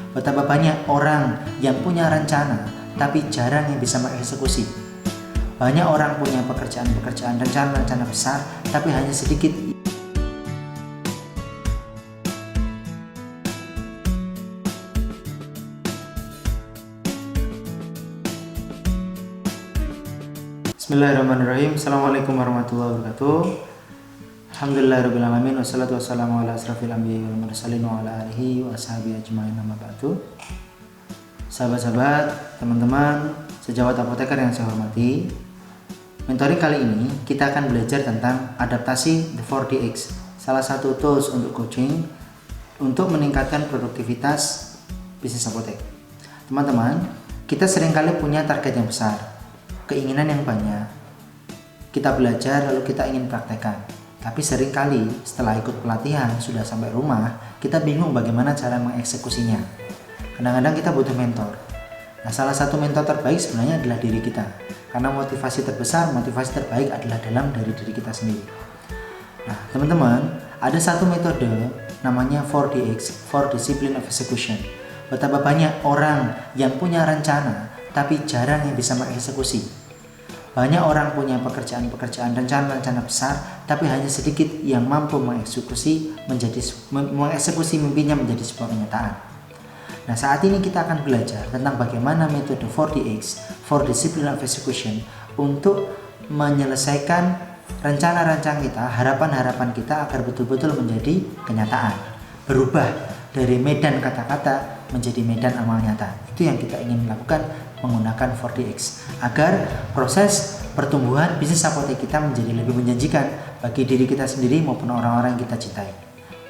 Betapa banyak orang yang punya rencana, tapi jarang yang bisa mengeksekusi. Banyak orang punya pekerjaan-pekerjaan, rencana-rencana besar, tapi hanya sedikit. Bismillahirrahmanirrahim. Assalamualaikum warahmatullahi wabarakatuh. Alhamdulillahirrahmanirrahim. Wassalatu wassalamu ala asrafil anbiya'i wal mursalin wa ala alihi wa ashabihi ajma'in, amma ba'du. Sahabat-sahabat, teman-teman, sejawat apoteker yang saya hormati, mentoring kali ini kita akan belajar tentang adaptasi the 4DX, salah satu tools untuk coaching untuk meningkatkan produktivitas bisnis apotek. Teman-teman, kita seringkali punya target yang besar, keinginan yang banyak. Kita belajar lalu kita ingin praktekkan. Tapi seringkali setelah ikut pelatihan sudah sampai rumah, kita bingung bagaimana cara mengeksekusinya. Kadang-kadang kita butuh mentor. Nah, salah satu mentor terbaik sebenarnya adalah diri kita. Karena motivasi terbesar, motivasi terbaik adalah dalam dari diri kita sendiri. Nah, teman-teman, ada satu metode namanya 4DX, 4 Discipline of Execution. Betapa banyak orang yang punya rencana, tapi jarang yang bisa mengeksekusi. Banyak orang punya pekerjaan-pekerjaan, rencana-rencana besar, tapi hanya sedikit yang mampu mengeksekusi mimpinya menjadi sebuah kenyataan. Nah, saat ini kita akan belajar tentang bagaimana metode 4DX, 4 Discipline of Execution, untuk menyelesaikan rencana-rencana kita, harapan-harapan kita agar betul-betul menjadi kenyataan. Berubah dari medan kata-kata menjadi medan amal nyata. Itu yang kita ingin lakukan menggunakan 4DX, agar proses pertumbuhan bisnis apotek kita menjadi lebih menjanjikan bagi diri kita sendiri maupun orang-orang yang kita cintai.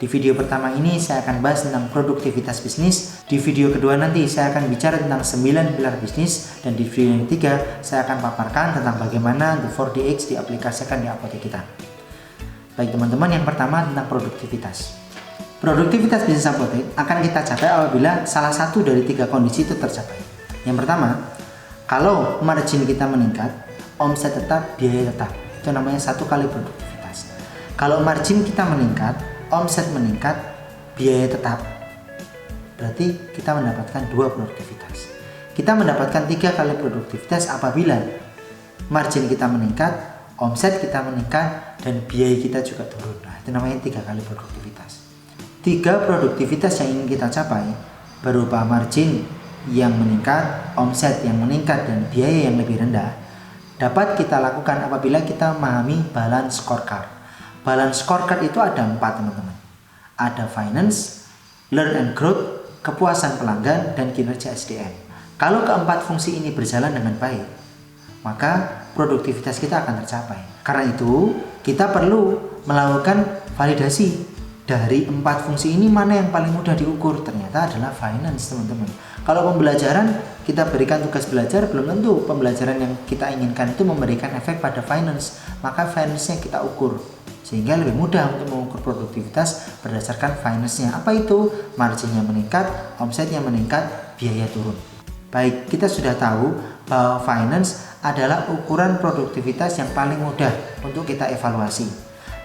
Di video pertama ini saya akan bahas tentang produktivitas bisnis. Di video kedua nanti saya akan bicara tentang 9 pilar bisnis. Dan di video yang ketiga saya akan paparkan tentang bagaimana the 4DX diaplikasikan di apotek kita. Baik teman-teman, yang pertama tentang produktivitas. Produktivitas bisnis apotek akan kita capai apabila salah satu dari 3 kondisi itu tercapai. Yang pertama, kalau margin kita meningkat, omset tetap, biaya tetap. Itu namanya 1 kali produktivitas. Kalau margin kita meningkat, omset meningkat, biaya tetap, berarti kita mendapatkan 2 produktivitas. Kita mendapatkan 3 kali produktivitas apabila margin kita meningkat, omset kita meningkat, dan biaya kita juga turun. Nah, itu namanya 3 kali produktivitas. 3 produktivitas yang ingin kita capai berupa margin yang meningkat, omset yang meningkat, dan biaya yang lebih rendah dapat kita lakukan apabila kita memahami balance scorecard. Balance scorecard itu ada 4, teman-teman. Ada finance, learn and growth, kepuasan pelanggan, dan kinerja SDM. Kalau keempat fungsi ini berjalan dengan baik, maka produktivitas kita akan tercapai. Karena itu, kita perlu melakukan validasi dari 4 fungsi ini, mana yang paling mudah diukur. Ternyata adalah finance, teman-teman. Kalau pembelajaran, kita berikan tugas belajar, belum tentu pembelajaran yang kita inginkan itu memberikan efek pada finance. Maka finance-nya kita ukur, sehingga lebih mudah untuk mengukur produktivitas berdasarkan finance-nya. Apa itu? Marginnya meningkat, omsetnya meningkat, biaya turun. Baik, kita sudah tahu bahwa finance adalah ukuran produktivitas yang paling mudah untuk kita evaluasi.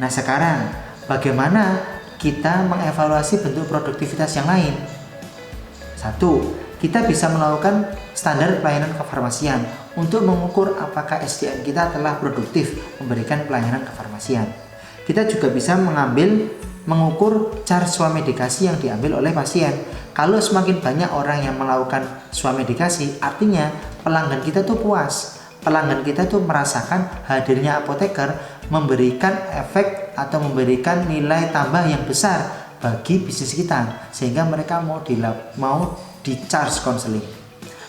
Nah, sekarang bagaimana kita mengevaluasi bentuk produktivitas yang lain? 1, kita bisa melakukan standar pelayanan kefarmasian untuk mengukur apakah SDM kita telah produktif memberikan pelayanan kefarmasian. Kita juga bisa mengukur charge swamedikasi yang diambil oleh pasien. Kalau semakin banyak orang yang melakukan swamedikasi, artinya pelanggan kita tuh puas. Pelanggan kita tuh merasakan hadirnya apoteker memberikan efek atau memberikan nilai tambah yang besar bagi bisnis kita, sehingga mereka mau di charge konseling.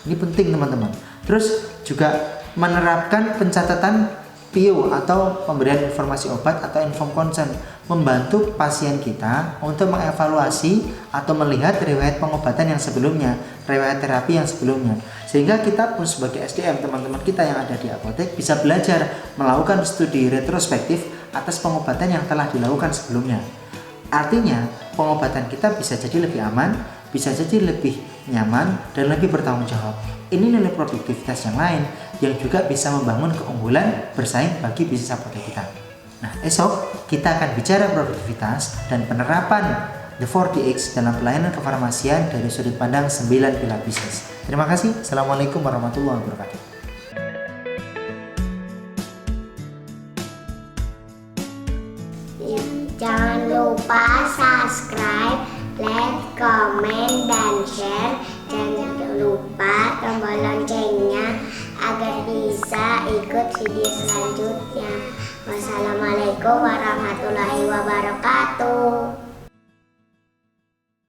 Ini penting, teman-teman. Terus juga menerapkan pencatatan PIO atau pemberian informasi obat atau inform consent, membantu pasien kita untuk mengevaluasi atau melihat riwayat pengobatan yang sebelumnya, riwayat terapi yang sebelumnya, sehingga kita pun sebagai SDM, teman-teman kita yang ada di apotek, bisa belajar melakukan studi retrospektif atas pengobatan yang telah dilakukan sebelumnya. Artinya pengobatan kita bisa jadi lebih aman, bisa jadi lebih nyaman, dan lebih bertanggung jawab. Ini nilai produktivitas yang lain yang juga bisa membangun keunggulan bersaing bagi bisnis apotek kita. Nah, esok kita akan bicara produktivitas dan penerapan The 4DX dalam pelayanan kefarmasian dari sudut pandang 9 pilar bisnis. Terima kasih. Assalamualaikum warahmatullahi wabarakatuh. Jangan lupa subscribe, like, comment, dan share. Jangan lupa tombol loncengnya agar bisa ikut video selanjutnya. Wassalamualaikum warahmatullahi wabarakatuh.